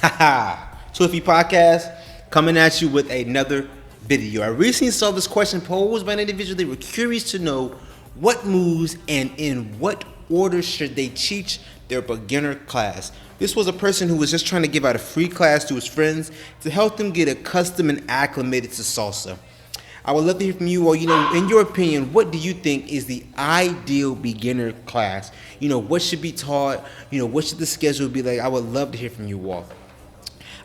Haha, Twiffy Podcast coming at you with another video. I recently saw this question posed by an individual. They were curious to know what moves and in what order should they teach their beginner class. This was a person who was just trying to give out a free class to his friends to help them get accustomed and acclimated to salsa. I would love to hear from you all. In your opinion, what do you think is the ideal beginner class? What should be taught? What should the schedule be like? I would love to hear from you all.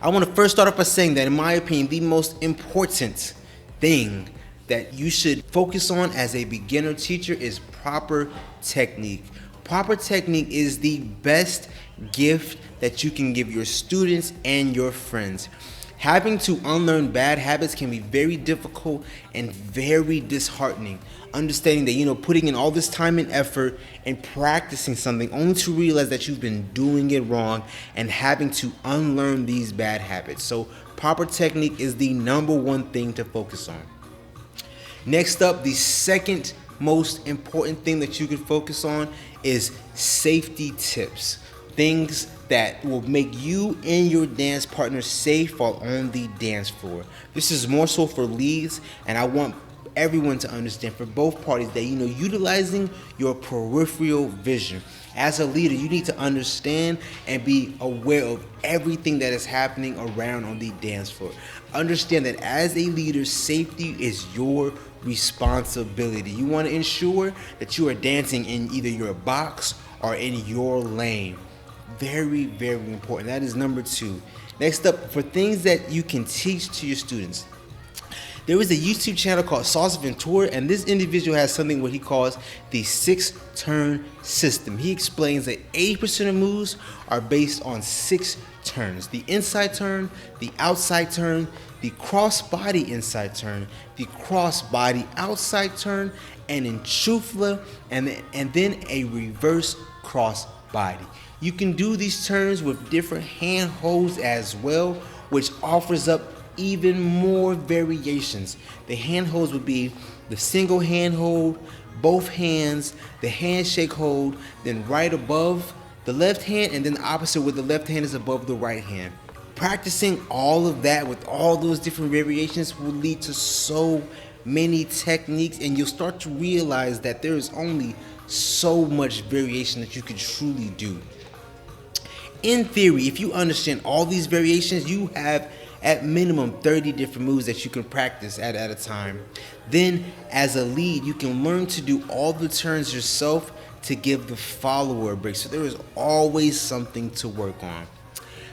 I want to first start off by saying that, in my opinion, the most important thing that you should focus on as a beginner teacher is proper technique. Proper technique is the best gift that you can give your students and your friends. Having to unlearn bad habits can be very difficult and very disheartening. Understanding that, putting in all this time and effort and practicing something only to realize that you've been doing it wrong and having to unlearn these bad habits. So proper technique is the number one thing to focus on. Next up, the second most important thing that you can focus on is safety tips. Things that will make you and your dance partner safe while on the dance floor. This is more so for leads, and I want everyone to understand, for both parties, that utilizing your peripheral vision. As a leader, you need to understand and be aware of everything that is happening around on the dance floor. Understand that as a leader, safety is your responsibility. You want to ensure that you are dancing in either your box or in your lane. Very, very important. That is number two. Next up, for things that you can teach to your students. There is a YouTube channel called Salsa Venture, and this individual has something what he calls the 6-turn system. He explains that 80% of moves are based on 6 turns. The inside turn, the outside turn, the cross-body inside turn, the cross-body outside turn, an enchufla, and then a reverse cross-body. You can do these turns with different handholds as well, which offers up even more variations. The handholds would be the single handhold, both hands, the handshake hold, then right above the left hand, and then the opposite where the left hand is above the right hand. Practicing all of that with all those different variations will lead to so many techniques, and you'll start to realize that there is only so much variation that you can truly do. In theory, if you understand all these variations, you have at minimum 30 different moves that you can practice at a time. Then, as a lead, you can learn to do all the turns yourself to give the follower a break. So there is always something to work on.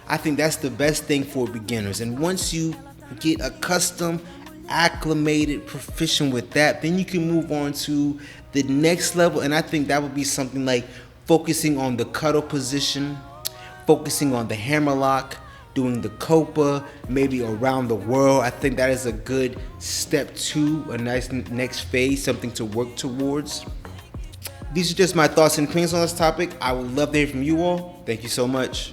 I think that's the best thing for beginners. And once you get accustomed, acclimated, proficient with that, then you can move on to the next level. And I think that would be something like focusing on the cuddle position, focusing on the hammerlock, doing the copa, maybe around the world. I think that is a good step to a nice next phase, something to work towards. These are just my thoughts and opinions on this topic. I would love to hear from you all. Thank you so much.